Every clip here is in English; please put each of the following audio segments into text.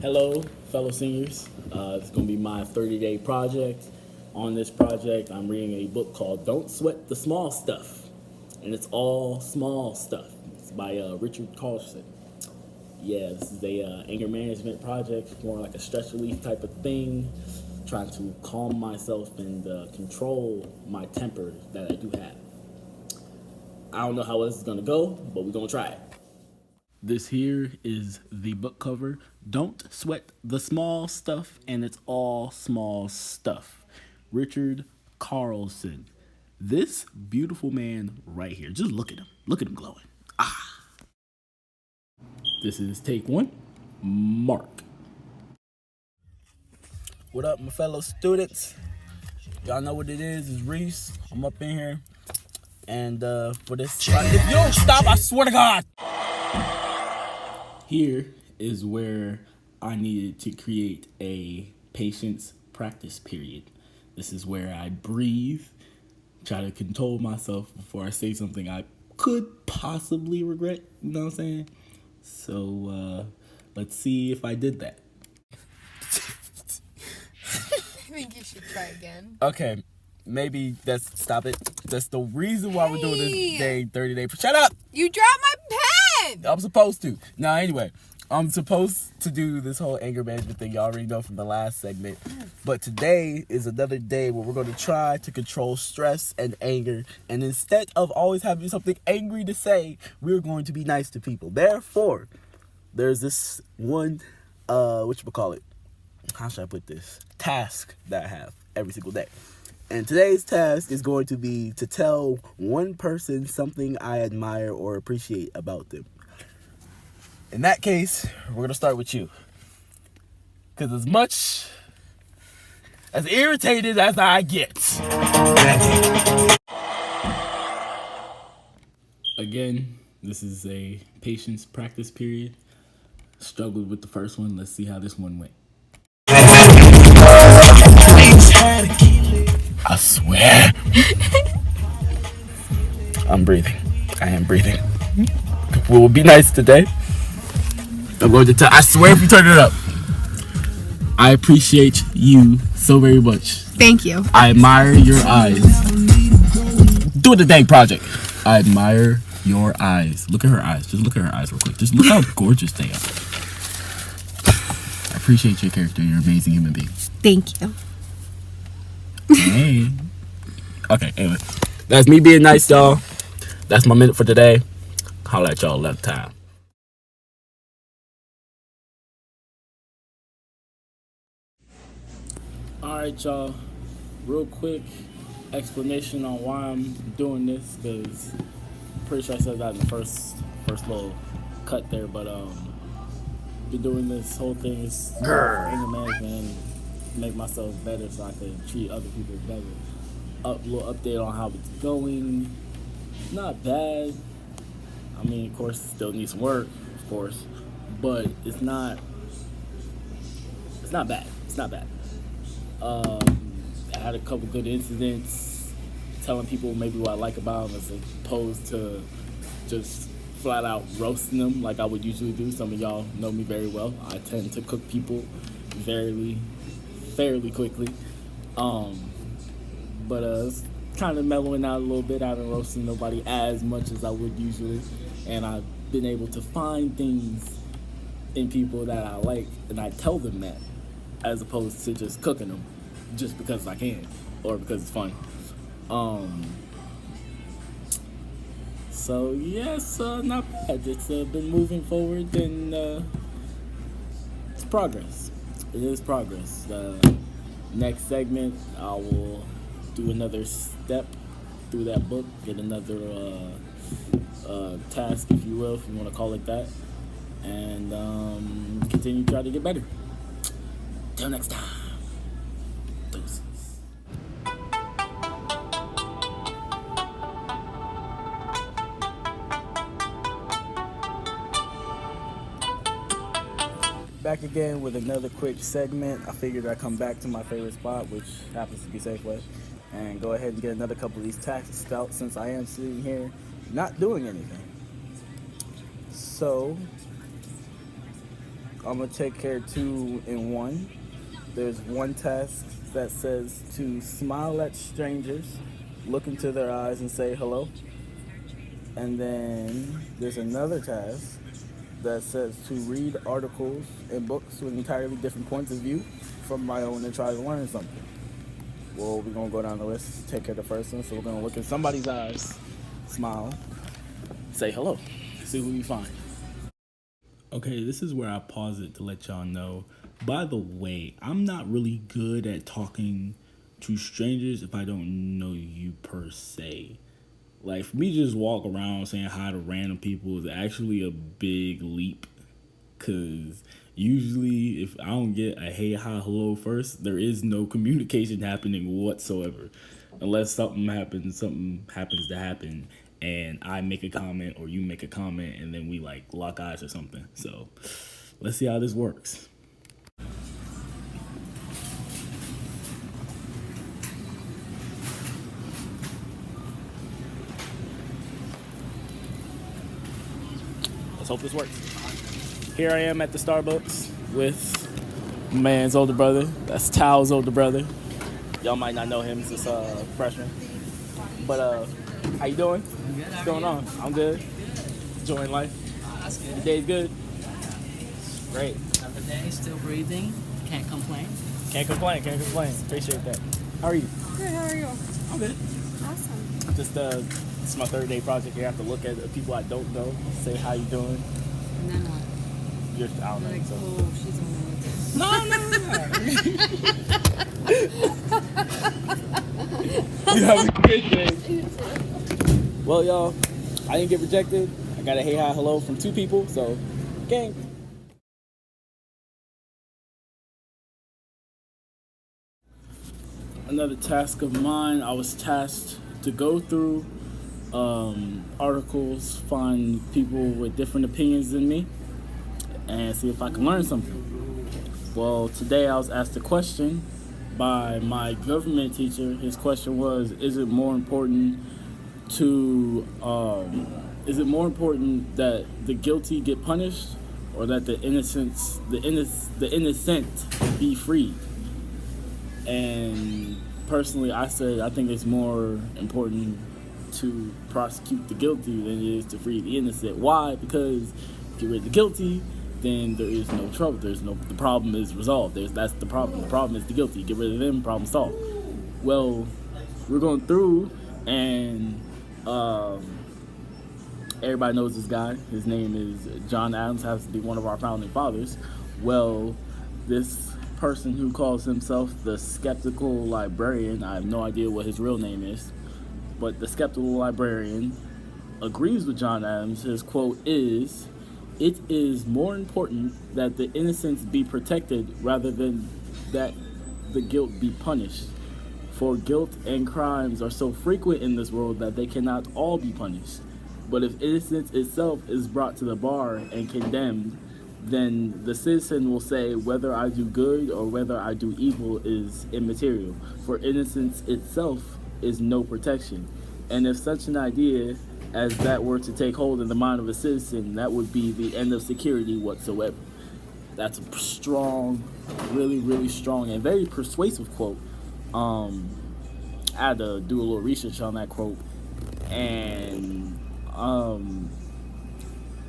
Hello, fellow seniors. It's going to be my 30-day project. On this project, I'm reading a book called Don't Sweat the Small Stuff. And it's all small stuff. It's by Richard Carlson. Yeah, this is a anger management project, more like a stress relief type of thing. Trying to calm myself and control my temper that I do have. I don't know how this is going to go, but we're going to try it. This here is the book cover. Don't Sweat the Small Stuff, and it's all small stuff. Richard Carlson. This beautiful man right here. Just look at him. Look at him glowing. This is take one. Mark. What up, my fellow students? Y'all know what it is. It's Reese. I'm up in here. And for this, if you don't stop, I swear to God. Here is where I needed to create a patience practice period. This is where I breathe, try to control myself before I say something I could possibly regret. You know what I'm saying? So let's see if I did that. I think you should try again. Okay, maybe stop it. That's the reason why we're doing this 30-day. Shut up! You dropped my pen! I'm supposed to. Now, anyway, I'm supposed to do this whole anger management thing. You already know from the last segment. But today is another day where we're going to try to control stress and anger. And instead of always having something angry to say, we're going to be nice to people. Therefore, there's this one, whatchamacallit? How should I put this? Task that I have every single day. And today's task is going to be to tell one person something I admire or appreciate about them. In that case, we're going to start with you. Because as much as irritated as I get. Again, this is a patience practice period. Struggled with the first one. Let's see how this one went. I swear. I'm breathing. I am breathing. We will be nice today. I'm going to tell. I swear if you turn it up. I appreciate you so very much. Thank you. I admire your eyes. Do the dang project. I admire your eyes. Look at her eyes. Just look at her eyes real quick. Just look how gorgeous they are. I appreciate your character. You're an amazing human being. Thank you. Hey. Okay, anyway. That's me being nice, y'all. That's my minute for today. Holla at y'all another time. Alright, y'all. Real quick explanation on why I'm doing this, because I'm pretty sure I said that in the first little cut there, but been doing this whole thing is anger management and make myself better so I can treat other people better. Little update on how it's going. Not bad. I mean, of course, still need some work, of course, but it's not bad. It's not bad. I had a couple good incidents, telling people maybe what I like about them as opposed to just flat out roasting them like I would usually do. Some of y'all know me very well. I tend to cook people fairly quickly. But it's kind of mellowing out a little bit. I haven't roasted nobody as much as I would usually, and I've been able to find things in people that I like, and I tell them that, as opposed to just cooking them just because I can or because it's fun. So yes, not bad. It's been moving forward, and it's progress. It is progress. Next segment, I will do another step through that book, get another task, if you will, if you want to call it that, and continue to try to get better. Till next time. Deuces. back again with another quick segment. I figured I'd come back to my favorite spot, which happens to be Safeway, and go ahead and get another couple of these tasks out since I am sitting here not doing anything. So, I'm going to take care of 2 in 1. There's one task that says to smile at strangers, look into their eyes and say hello. And then there's another task that says to read articles and books with entirely different points of view from my own and try to learn something. Well, we're going to go down the list, take care of the first one. So we're going to look in somebody's eyes, smile, say hello, see who we find. Okay, this is where I pause it to let y'all know. By the way, I'm not really good at talking to strangers if I don't know you per se. Like, for me to just walk around saying hi to random people is actually a big leap. Because usually if I don't get a hey, hi, hello first, there is no communication happening whatsoever. Unless something happens to happen, and I make a comment or you make a comment, and then we like lock eyes or something. So let's see how this works. Let's hope this works. Here I am at the Starbucks with my man's older brother. That's Tao's older brother. Y'all might not know him. He's just a freshman. But how you doing? What's going on? I'm good. Enjoying life. That's good. Your day's good. Great. Another day, still breathing. Can't complain. Can't complain. Appreciate that. How are you? Good, how are you? I'm good. Awesome. Just it's my 3rd day project here. I have to look at the people I don't know, say how you doing. And then what? You're out Like, so. oh, she's on the way. No. You have a great day. Well, y'all, I didn't get rejected. I got a hey, hi, hello from 2 people, so gang. Another task of mine, I was tasked to go through articles, find people with different opinions than me, and see if I can learn something. Well, today I was asked a question by my government teacher. His question was, is it more important that the guilty get punished, or that the innocent be freed? And personally, I said I think it's more important to prosecute the guilty than it is to free the innocent. Why? Because get rid of the guilty, then there is no trouble. The problem is resolved. That's the problem. The problem is the guilty. Get rid of them, problem solved. Well, we're going through, and everybody knows this guy. His name is John Adams, has to be one of our founding fathers. Well, this person who calls himself the skeptical librarian, I have no idea what his real name is, but the skeptical librarian agrees with John Adams. His quote is, "It is more important that the innocents be protected rather than that the guilt be punished. For guilt and crimes are so frequent in this world that they cannot all be punished. But if innocence itself is brought to the bar and condemned, then the citizen will say whether I do good or whether I do evil is immaterial. For innocence itself is no protection. And if such an idea as that were to take hold in the mind of a citizen, that would be the end of security whatsoever." That's a strong, really, really strong and very persuasive quote. I had to do a little research on that quote, and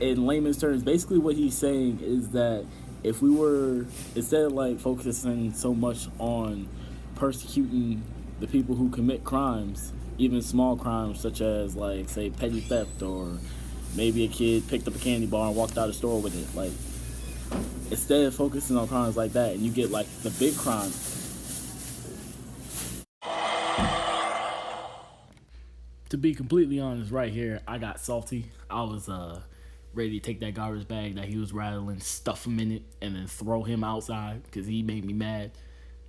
in layman's terms, basically what he's saying is that if we were, instead of like focusing so much on persecuting the people who commit crimes, even small crimes such as like say petty theft, or maybe a kid picked up a candy bar and walked out of the store with it, like instead of focusing on crimes like that, and you get like the big crime. To be completely honest, right here, I got salty. I was ready to take that garbage bag that he was rattling, stuff him in it, and then throw him outside because he made me mad.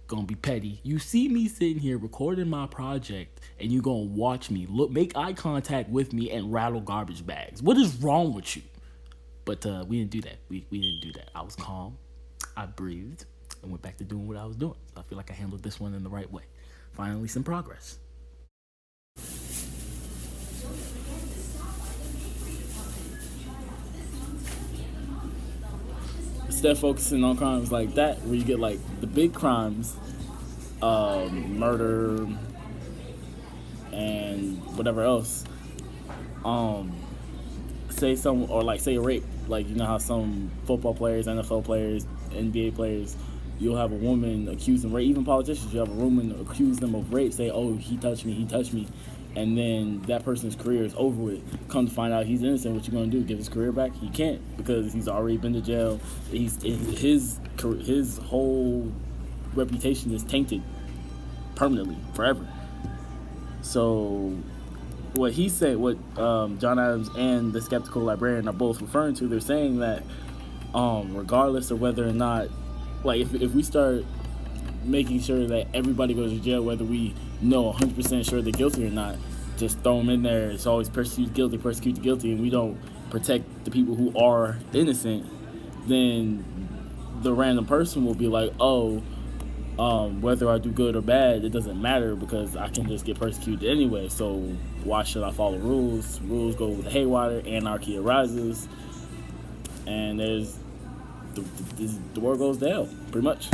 Gonna be petty. You see me sitting here recording my project, and you gonna watch me make eye contact with me and rattle garbage bags. What is wrong with you? But we didn't do that. We didn't do that. I was calm. I breathed and went back to doing what I was doing. So I feel like I handled this one in the right way. Finally, some progress. Instead of focusing on crimes like that, where you get like the big crimes, murder and whatever else, say a rape, like you know how some football players, NFL players, NBA players, you'll have a woman accuse them rape. Even politicians, you have a woman accuse them of rape, say, "Oh, he touched me," and then that person's career is over with. Come to find out he's innocent. What you gonna do? Give his career back? He can't, because he's already been to jail. His whole reputation is tainted permanently, forever. So what he said, what John Adams and the Skeptical Librarian are both referring to, they're saying that regardless of whether or not, like if we start making sure that everybody goes to jail, whether we know 100% sure they're guilty or not, just throw them in there. It's always persecute the guilty, and we don't protect the people who are innocent, then the random person will be like, oh, whether I do good or bad, it doesn't matter because I can just get persecuted anyway, so why should I follow rules? Rules go with the haywire, anarchy arises, and there's the world goes to hell, pretty much.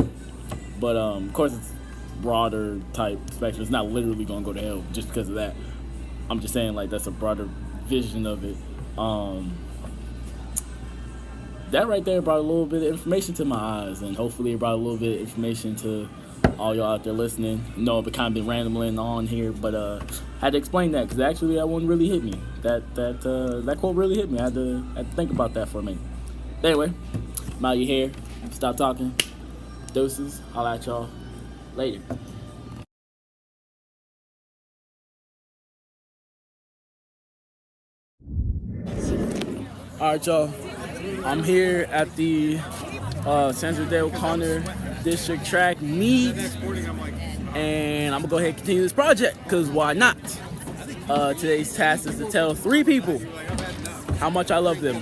But of course it's broader type spectrum. It's not literally gonna go to hell just because of that. I'm just saying, like, that's a broader vision of it. That right there brought a little bit of information to my eyes, and hopefully it brought a little bit of information to all y'all out there listening. No, I've kind of been rambling on here, but had to explain that because actually that one really hit me. That quote really hit me. I had to think about that for a minute. Anyway, I'm out your hair. Stop talking. Doses. I'll at y'all later. All right, y'all. I'm here at the Sandra Day O'Connor District Track Meet, and I'm gonna go ahead and continue this project because why not? Today's task is to tell 3 people how much I love them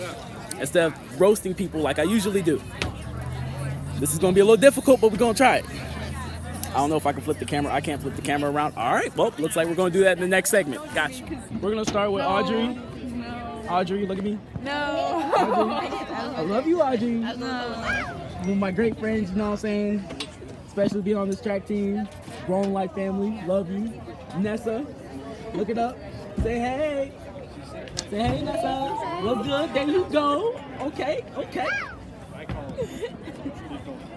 instead of roasting people like I usually do. This is gonna be a little difficult, but we're gonna try it. I don't know if I can flip the camera. I can't flip the camera around. All right, well, looks like we're gonna do that in the next segment. Gotcha. We're gonna start with Audrey. No. Audrey, look at me. No. I love you, Audrey. One of my great friends, you know what I'm saying? Especially being on this track team. Grown life family, love you. Nessa, look it up. Say hey. Say hey, Nessa. Look good. There you go. Okay.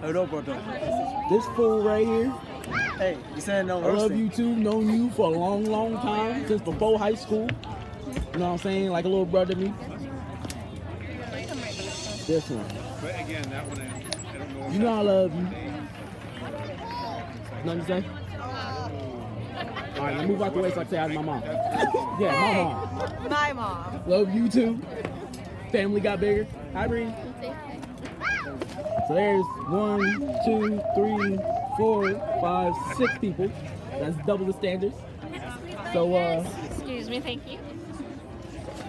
Hold up, brother. This fool right here. Hey, you saying no I love roasting? you too. Known you for a long, long time, since before high school. You know what I'm saying? Like a little brother to me. This one. But again, that one, I don't know. You know I love you. Nothing to say? All right, now move out the way so I can say hi to my mom. Yeah, my mom. My mom. Love you too. Family got bigger. Hi, Bree. So there's 1, 2, 3, 4, 5, 6 people. That's double the standards. So Excuse me, thank you.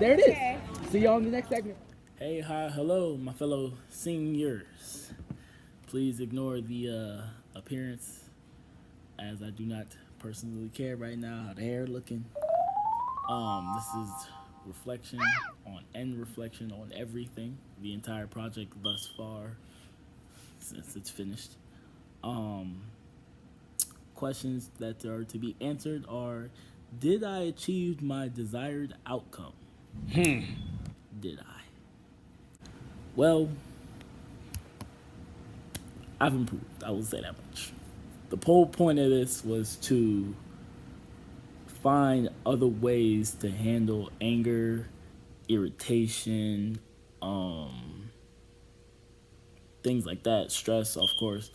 there it is. See y'all in the next segment. Hey, hi, hello, my fellow seniors. Please ignore the appearance, as I do not personally care right now how the hair looking. This is reflection on everything, the entire project thus far, since it's finished. Questions that are to be answered are: did I achieve my desired outcome? Did I? Well, I've improved. I will say that much. The whole point of this was to find other ways to handle anger, irritation, things like that, stress, of course.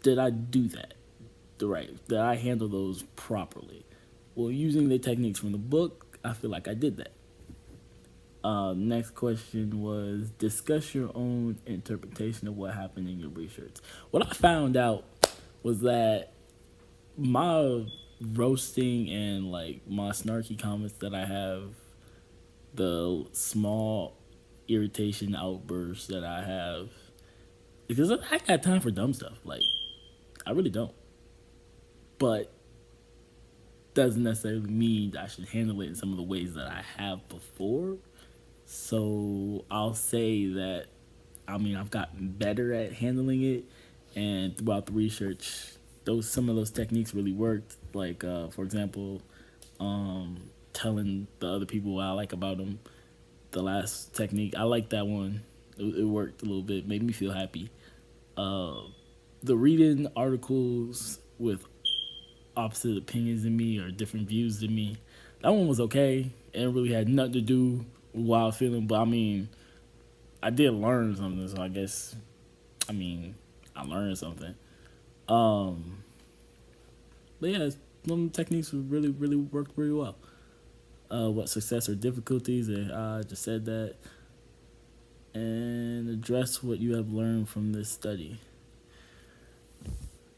Did I do that did I handle those properly? Well, using the techniques from the book, I feel like I did that. Next question was, discuss your own interpretation of what happened in your research. What I found out was that my roasting and like my snarky comments that I have, the small irritation outbursts that I have, because I got time for dumb stuff. Like, I really don't. But doesn't necessarily mean that I should handle it in some of the ways that I have before. So I'll say that, I mean, I've gotten better at handling it, and throughout the research, some of those techniques really worked. Like, for example, telling the other people what I like about them. The last technique, I like that one. It worked a little bit, made me feel happy. The reading articles with opposite opinions than me or different views than me, that one was okay. It really had nothing to do with what I was feeling, but I mean, I did learn something, so I guess, I mean, I learned something. But yeah, some techniques really, really worked pretty well. What success or difficulties, and I just said that. And address what you have learned from this study.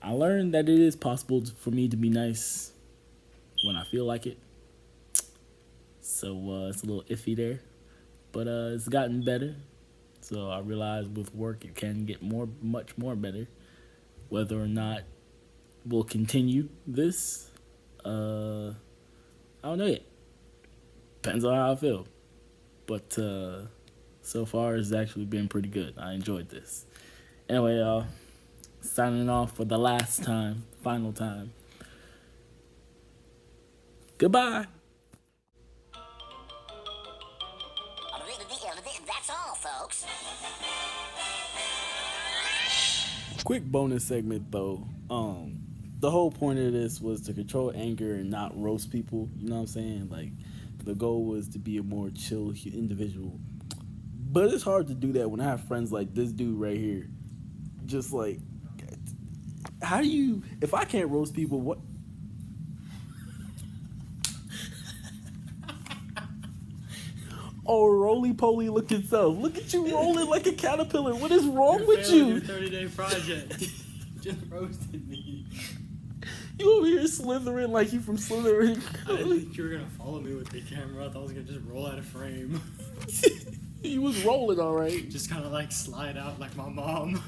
I learned that it is possible for me to be nice when I feel like it. So it's a little iffy there, but it's gotten better. So I realized with work it can get much more better. Whether or not we'll continue this, I don't know yet. Depends on how I feel. But so far it's actually been pretty good. I enjoyed this. Anyway, y'all, signing off for the last time, final time. Goodbye. That's all, folks. Quick bonus segment though. The whole point of this was to control anger and not roast people. You know what I'm saying? Like, the goal was to be a more chill individual. But it's hard to do that when I have friends like this dude right here. Just like, how do you, if I can't roast people, what? Oh, roly-poly looking self. Look at you rolling like a caterpillar. What is wrong with you? Your 30-day project. Just roasted me. You over here slithering like you from Slytherin. I didn't think you were gonna follow me with the camera. I thought I was gonna just roll out of frame. You was rolling all right. Just kind of like slide out like my mom.